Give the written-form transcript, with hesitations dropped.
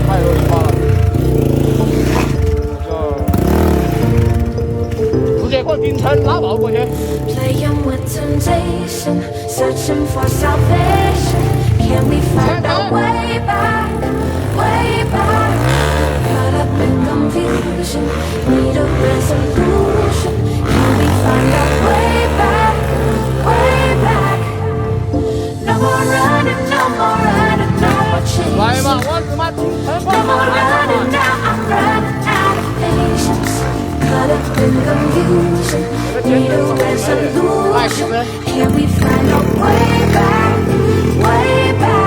太有礼貌了，我就直接往顶层拉爆过去。Playing with temptation, searching for salvation. Can we find our way back, way back? Caught up in confusion, need a resolution. Can we find our way back, way back? No more running, no more running, no more chasing. 来吧，我他妈顶层 No more running now, I'm running out of patience. Caught up in confusion, need a resolution. Can we find our way back, way back?